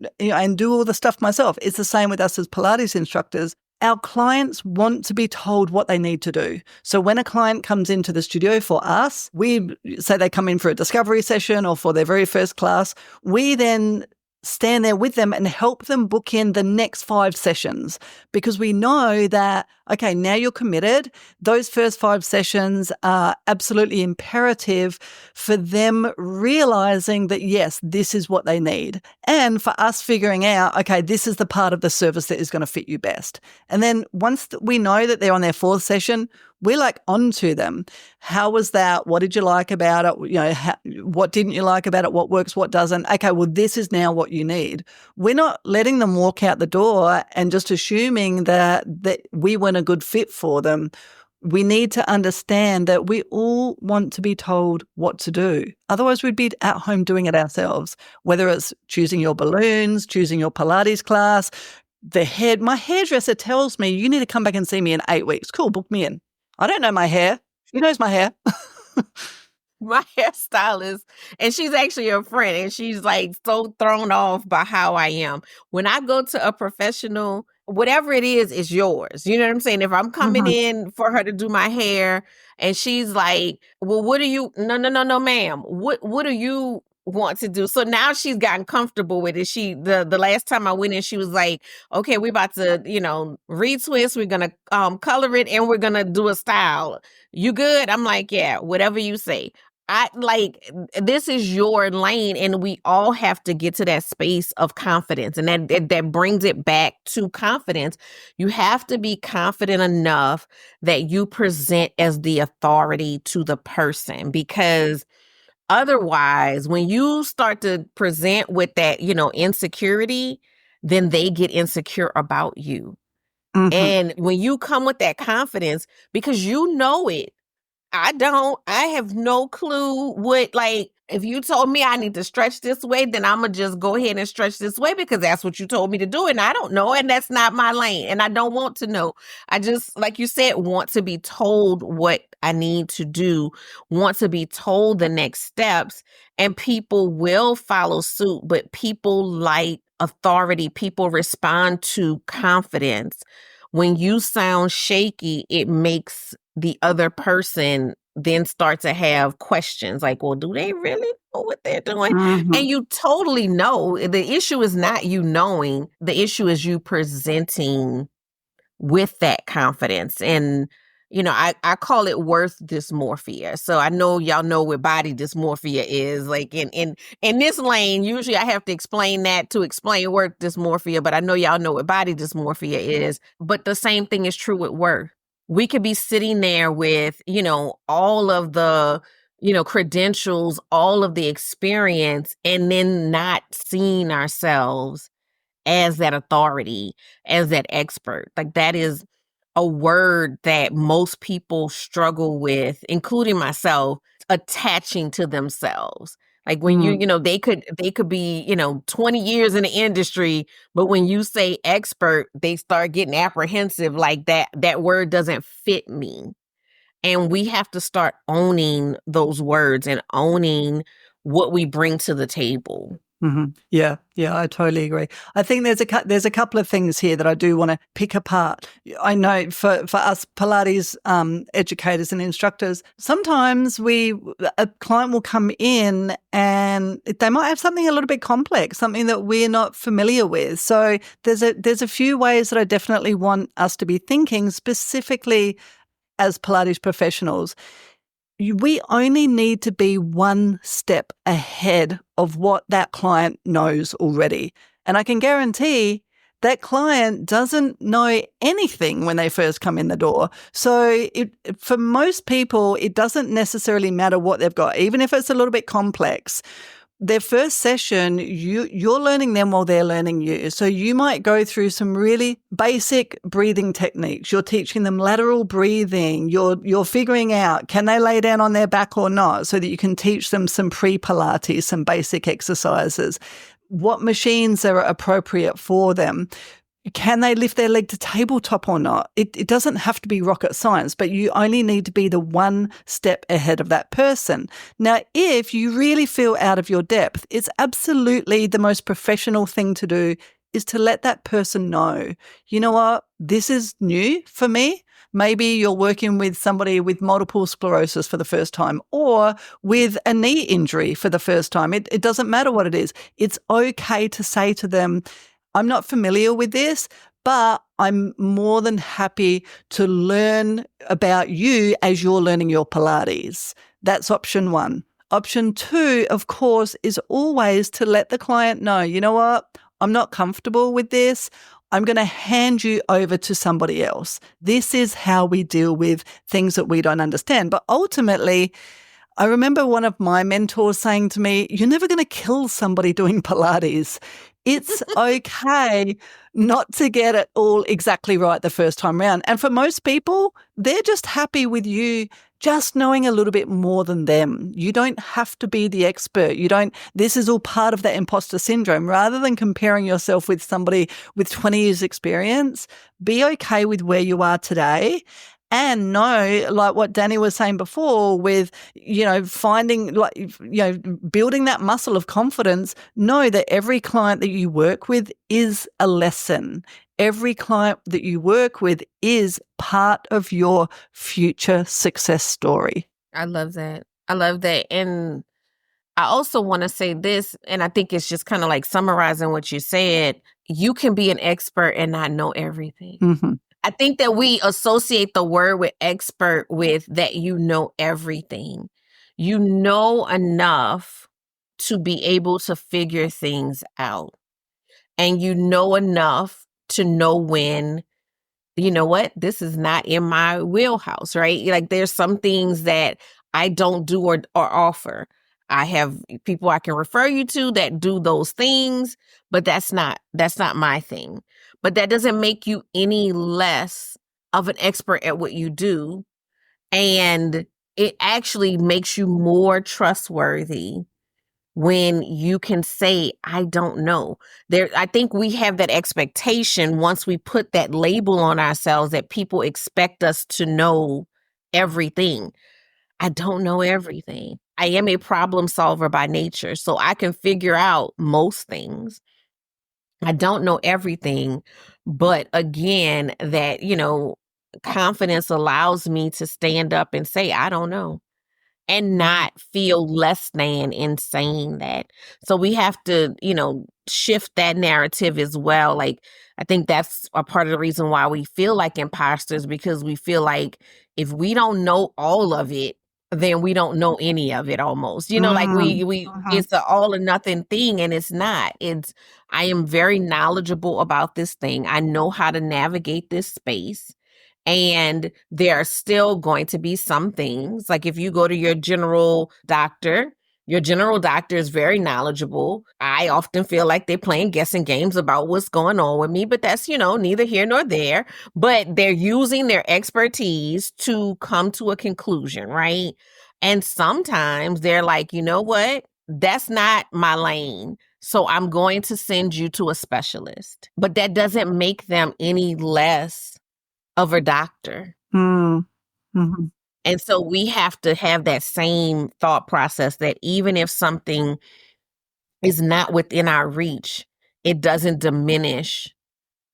do all the stuff myself. It's the same with us as Pilates instructors. Our clients want to be told what they need to do. So when a client comes into the studio for us, we say they come in for a discovery session or for their very first class, we then stand there with them and help them book in the next 5 sessions, because we know that, okay, now you're committed. Those first 5 sessions are absolutely imperative for them realizing that, yes, this is what they need. And for us figuring out, okay, this is the part of the service that is going to fit you best. And then once we know that they're on their 4th session, we're on to them. How was that? What did you like about it? What didn't you like about it? What works? What doesn't? Okay, well, this is now what you need. We're not letting them walk out the door and just assuming that we weren't a good fit for them. We need to understand that we all want to be told what to do. Otherwise, we'd be at home doing it ourselves, whether it's choosing your balloons, choosing your Pilates class, my hairdresser tells me, you need to come back and see me in 8 weeks. Cool, book me in. I don't know my hair. She knows my hair. My hairstylist, and she's actually a friend, and she's like so thrown off by how I am. When I go to a professional, whatever it is yours. You know what I'm saying? If I'm coming in for her to do my hair and she's like, well, what do you, no, ma'am. What do you want to do? So now she's gotten comfortable with it. The last time I went in, she was like, okay, we're about to, retwist. We're going to color it and we're going to do a style. You good? I'm like, yeah, whatever you say. This is your lane, and we all have to get to that space of confidence, and that brings it back to confidence. You have to be confident enough that you present as the authority to the person, because otherwise, when you start to present with that, insecurity, then they get insecure about you. And when you come with that confidence, because you know it, I have no clue if you told me I need to stretch this way, then I'm going to just go ahead and stretch this way because that's what you told me to do. And I don't know. And that's not my lane. And I don't want to know. I just, like you said, want to be told what I need to do, want to be told the next steps, and people will follow suit. But people like authority. People respond to confidence. When you sound shaky, it makes the other person then start to have questions like, well, do they really know what they're doing? And you totally know. The issue is not you knowing. The issue is you presenting with that confidence. And, I call it worth dysmorphia. So I know y'all know what body dysmorphia is. Like in this lane, usually I have to explain that to explain worth dysmorphia, but I know y'all know what body dysmorphia is. But the same thing is true with worth. We could be sitting there with, all of the, credentials, all of the experience, and then not seeing ourselves as that authority, as that expert. Like that is a word that most people struggle with, including myself, attaching to themselves. Like when they could be, 20 years in the industry, but when you say expert, they start getting apprehensive like that word doesn't fit me. And we have to start owning those words and owning what we bring to the table. Yeah, I totally agree. I think there's a couple of things here that I do want to pick apart. I know for us Pilates educators and instructors, sometimes a client will come in and they might have something a little bit complex, something that we're not familiar with. So there's a few ways that I definitely want us to be thinking specifically as Pilates professionals. We only need to be one step ahead of what that client knows already. And I can guarantee that client doesn't know anything when they first come in the door. So for most people, it doesn't necessarily matter what they've got, even if it's a little bit complex. Their first session, you're learning them while they're learning you. So you might go through some really basic breathing techniques. You're teaching them lateral breathing. You're figuring out, can they lay down on their back or not, so that you can teach them some pre-Pilates, some basic exercises. What machines are appropriate for them. Can they lift their leg to tabletop or not? It doesn't have to be rocket science, but you only need to be the one step ahead of that person. Now, if you really feel out of your depth, it's absolutely the most professional thing to do is to let that person know, you know what, this is new for me. Maybe you're working with somebody with multiple sclerosis for the first time or with a knee injury for the first time. It doesn't matter what it is. It's okay to say to them, I'm not familiar with this, but I'm more than happy to learn about you as you're learning your Pilates. That's option one. Option two, of course, is always to let the client know, you know what, I'm not comfortable with this. I'm going to hand you over to somebody else. This is how we deal with things that we don't understand. But ultimately, I remember one of my mentors saying to me, you're never going to kill somebody doing Pilates. It's okay not to get it all exactly right the first time around. And for most people, they're just happy with you just knowing a little bit more than them. You don't have to be the expert. This is all part of that imposter syndrome. Rather than comparing yourself with somebody with 20 years experience, be okay with where you are today. And know, like what Danni was saying before, with, finding, building that muscle of confidence, know that every client that you work with is a lesson. Every client that you work with is part of your future success story. I love that. I love that. And I also want to say this, and I think it's just kind of like summarizing what you said. You can be an expert and not know everything. Mm-hmm. I think that we associate the word with expert with that you know everything. You know enough to be able to figure things out. And you know enough to know when, you know what, this is not in my wheelhouse, right? Like there's some things that I don't do or offer. I have people I can refer you to that do those things, but that's not my thing. But that doesn't make you any less of an expert at what you do. And it actually makes you more trustworthy when you can say, I don't know. I think we have that expectation once we put that label on ourselves that people expect us to know everything. I don't know everything. I am a problem solver by nature, so I can figure out most things. I don't know everything, but again, that, confidence allows me to stand up and say, I don't know, and not feel less than in saying that. So we have to, shift that narrative as well. Like, I think that's a part of the reason why we feel like imposters, because we feel like if we don't know all of it, then we don't know any of it almost. Like it's an all or nothing thing, and it's not. I am very knowledgeable about this thing. I know how to navigate this space. And there are still going to be some things, like if you go to your general doctor is very knowledgeable. I often feel like they're playing guessing games about what's going on with me, but that's, neither here nor there. But they're using their expertise to come to a conclusion, right? And sometimes they're like, you know what? That's not my lane. So I'm going to send you to a specialist. But that doesn't make them any less of a doctor. Mm-hmm. And so we have to have that same thought process that even if something is not within our reach, it doesn't diminish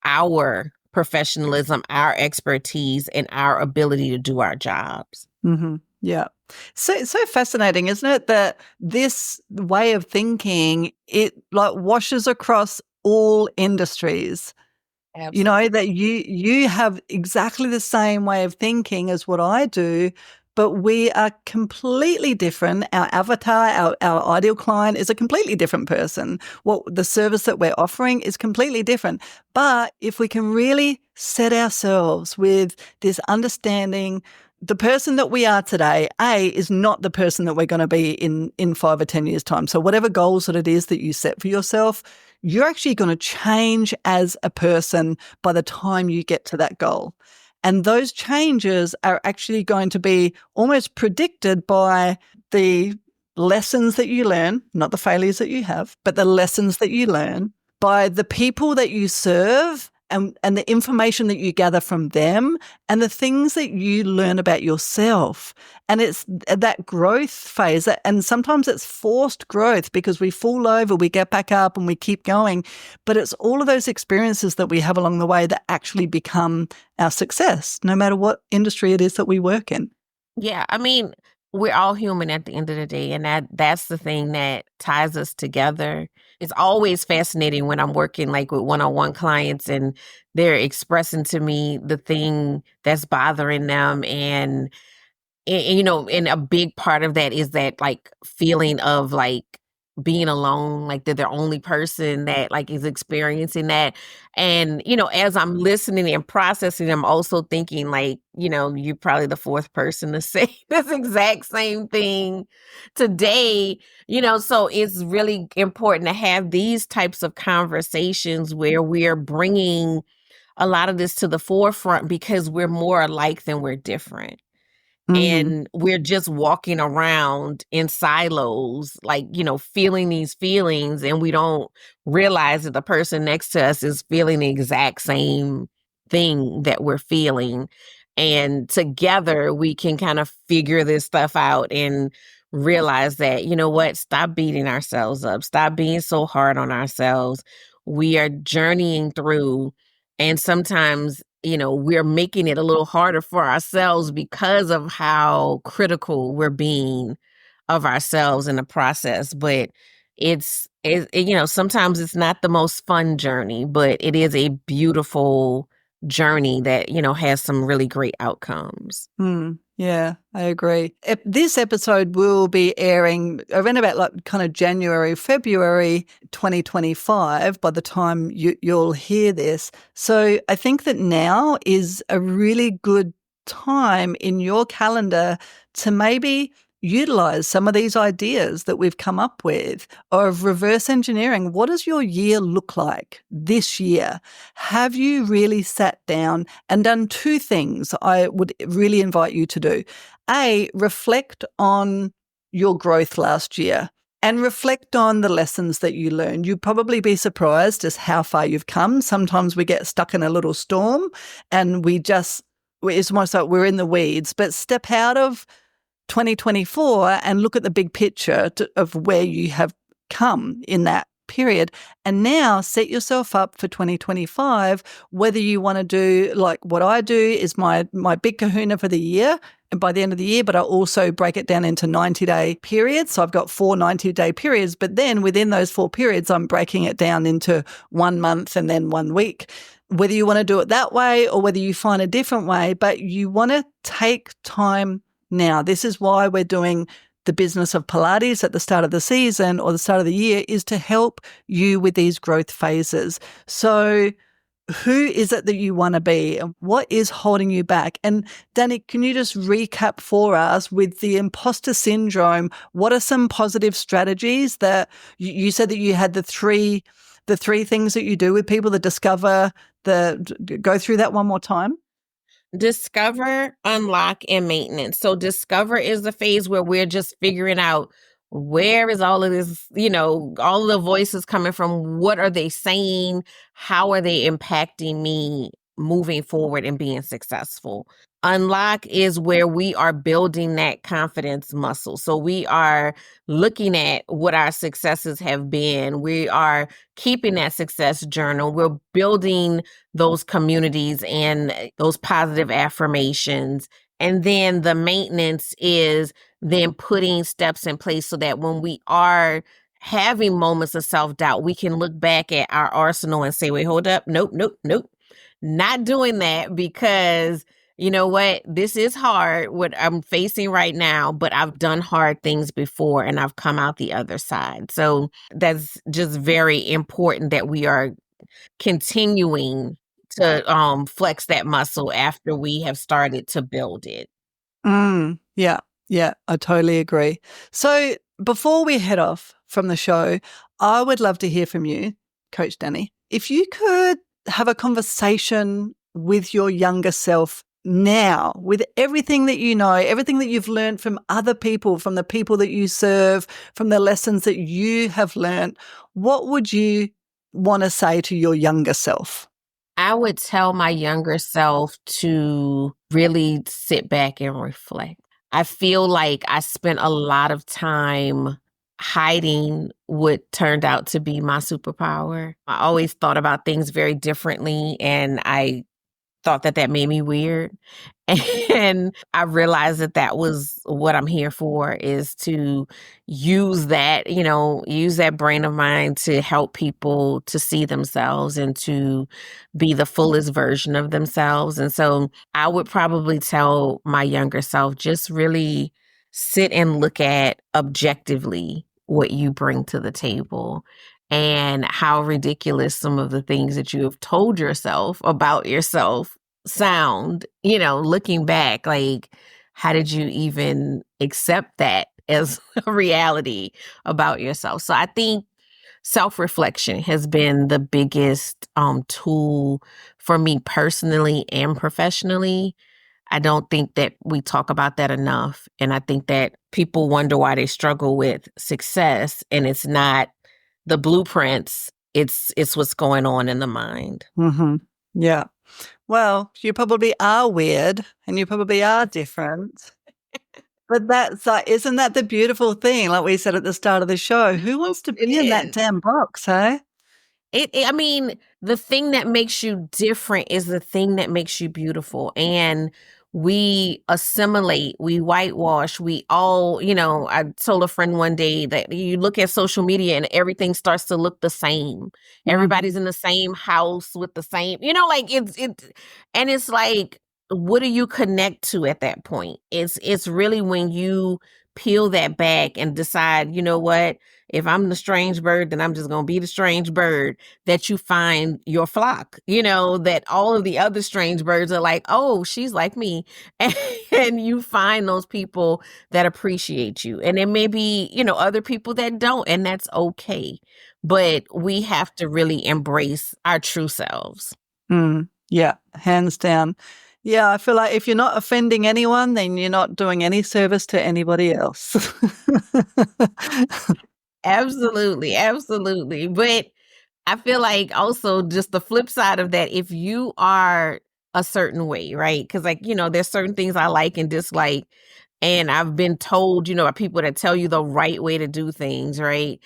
our professionalism, our expertise, and our ability to do our jobs. Mm-hmm. Yeah. So fascinating, isn't it, that this way of thinking, it like washes across all industries. Absolutely. That you have exactly the same way of thinking as what I do, but we are completely different. Our avatar, our ideal client is a completely different person. What the service that we're offering is completely different. But if we can really set ourselves with this understanding, the person that we are today, is not the person that we're going to be in 5 or 10 years' time. So whatever goals that it is that you set for yourself, you're actually going to change as a person by the time you get to that goal. And those changes are actually going to be almost predicted by the lessons that you learn, not the failures that you have, but the lessons that you learn, by the people that you serve and the information that you gather from them and the things that you learn about yourself. And it's that growth phase, and sometimes it's forced growth because we fall over, we get back up and we keep going. But it's all of those experiences that we have along the way that actually become our success, no matter what industry it is that we work in. Yeah, I mean, we're all human at the end of the day, and that's the thing that ties us together. It's always fascinating when I'm working like with one-on-one clients and they're expressing to me the thing that's bothering them, and and a big part of that is that like feeling of like being alone, like they're the only person that like is experiencing that. And, as I'm listening and processing, I'm also thinking like, you're probably the fourth person to say this exact same thing today, so it's really important to have these types of conversations where we're bringing a lot of this to the forefront because we're more alike than we're different. And we're just walking around in silos, like, feeling these feelings, and we don't realize that the person next to us is feeling the exact same thing that we're feeling. And together we can kind of figure this stuff out and realize that, you know what, stop beating ourselves up, stop being so hard on ourselves. We are journeying through, and sometimes we're making it a little harder for ourselves because of how critical we're being of ourselves in the process. But sometimes it's not the most fun journey, but it is a beautiful journey that, has some really great outcomes. Yeah, I agree. This episode will be airing around about like kind of January, February 2025 by the time you'll hear this. So I think that now is a really good time in your calendar to maybe utilize some of these ideas that we've come up with of reverse engineering. What does your year look like this year? Have you really sat down and done two things I would really invite you to do? A, reflect on your growth last year and reflect on the lessons that you learned. You'd probably be surprised just how far you've come. Sometimes we get stuck in a little storm and it's almost like we're in the weeds, but step out of 2024 and look at the big picture of where you have come in that period. And now set yourself up for 2025, whether you want to do like what I do is my big kahuna for the year and by the end of the year, but I also break it down into 90-day periods. So I've got 4 90-day periods, but then within those 4 periods, I'm breaking it down into 1 month and then 1 week. Whether you want to do it that way or whether you find a different way, but you want to take time now. This is why we're doing the business of Pilates at the start of the season or the start of the year, is to help you with these growth phases. So who is it that you want to be? What is holding you back? And Danni, can you just recap for us with the imposter syndrome? What are some positive strategies that you said that you had the three things that you do with people that go through that one more time? Discover, unlock, and maintenance. So discover is the phase where we're just figuring out where is all of this, all of the voices coming from? What are they saying? How are they impacting me moving forward and being successful? Unlock is where we are building that confidence muscle. So we are looking at what our successes have been. We are keeping that success journal. We're building those communities and those positive affirmations. And then the maintenance is then putting steps in place so that when we are having moments of self-doubt, we can look back at our arsenal and say, wait, hold up. Nope. Not doing that, because you know what? This is hard, what I'm facing right now, but I've done hard things before and I've come out the other side. So that's just very important that we are continuing to flex that muscle after we have started to build it. Yeah, I totally agree. So before we head off from the show, I would love to hear from you, Coach Danni. If you could have a conversation with your younger self now, with everything that you know, everything that you've learned from other people, from the people that you serve, from the lessons that you have learned, what would you want to say to your younger self? I would tell my younger self to really sit back and reflect. I feel like I spent a lot of time hiding what turned out to be my superpower. I always thought about things very differently, and I thought that made me weird. And I realized that was what I'm here for, is to use that brain of mine to help people to see themselves and to be the fullest version of themselves. And so I would probably tell my younger self, just really sit and look at objectively what you bring to the table and how ridiculous some of the things that you have told yourself about yourself sound, looking back, like, how did you even accept that as a reality about yourself? So I think self-reflection has been the biggest tool for me personally and professionally. I don't think that we talk about that enough. And I think that people wonder why they struggle with success, and it's not the blueprints. It's what's going on in the mind. Mm-hmm. Yeah. Well, you probably are weird and you probably are different. But that's like, isn't that the beautiful thing? Like we said at the start of the show, who wants to be in that damn box, hey? I mean, the thing that makes you different is the thing that makes you beautiful. And we assimilate, we whitewash, we all, I told a friend one day that you look at social media and everything starts to look the same. Everybody's in the same house with the same, like and it's like, what do you connect to at that point? It's really when you peel that back and decide, you know what? If I'm the strange bird, then I'm just going to be the strange bird, that you find your flock, that all of the other strange birds are like, oh, she's like me. And you find those people that appreciate you. And there may be, other people that don't, and that's okay. But we have to really embrace our true selves. Yeah, hands down. Yeah, I feel like if you're not offending anyone, then you're not doing any service to anybody else. Absolutely. Absolutely. But I feel like also just the flip side of that, if you are a certain way, right? Because there's certain things I like and dislike. And I've been told, by people that tell you the right way to do things, right?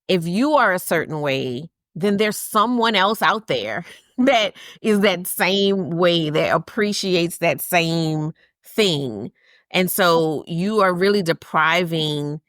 If you are a certain way, then there's someone else out there that is that same way, that appreciates that same thing. And so you are really depriving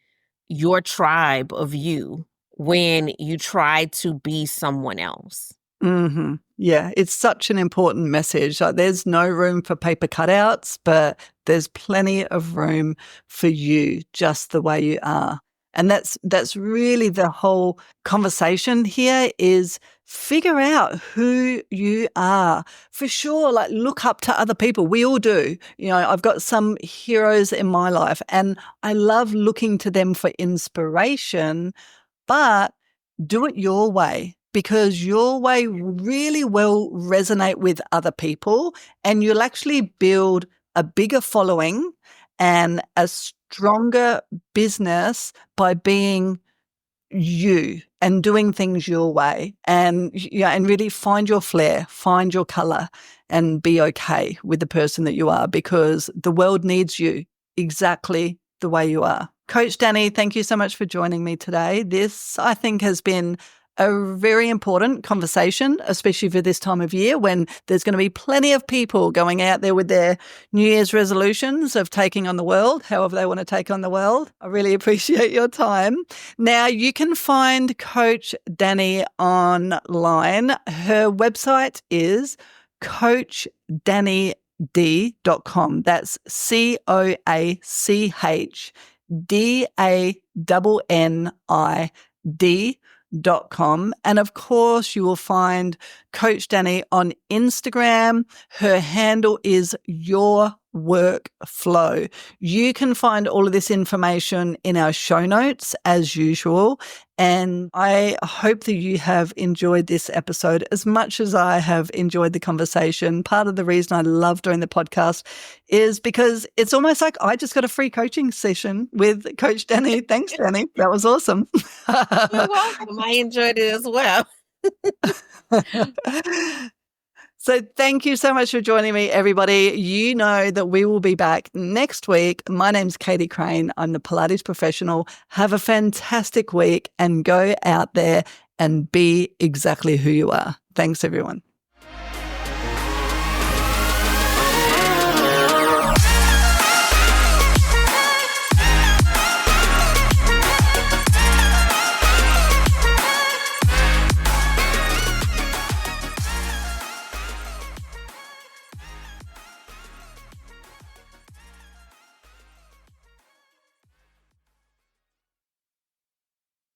your tribe of you when you try to be someone else. Mm-hmm. Yeah, it's such an important message. Like, there's no room for paper cutouts, but there's plenty of room for you just the way you are. And that's really the whole conversation here, is figure out who you are. For sure, like, look up to other people. We all do. I've got some heroes in my life and I love looking to them for inspiration, but do it your way, because your way really will resonate with other people and you'll actually build a bigger following and a stronger business by being you and doing things your way, and really find your flair, find your color, and be okay with the person that you are, because the world needs you exactly the way you are. Coach Danni, thank you so much for joining me today. This, I think, has been a very important conversation, especially for this time of year when there's going to be plenty of people going out there with their New Year's resolutions of taking on the world, however they want to take on the world. I really appreciate your time. Now, you can find Coach Danni online. Her website is coachdannid.com. That's CoachDannid.com. And of course, you will find Coach Danni on Instagram. Her handle is Your Workflow. You can find all of this information in our show notes as usual. And I hope that you have enjoyed this episode as much as I have enjoyed the conversation. Part of the reason I love doing the podcast is because it's almost like I just got a free coaching session with Coach Danni. Thanks, Danni. That was awesome. You're welcome. I enjoyed it as well. So thank you so much for joining me, everybody. You know that we will be back next week. My name's Katie Crane. I'm the Pilates professional. Have a fantastic week and go out there and be exactly who you are. Thanks, everyone.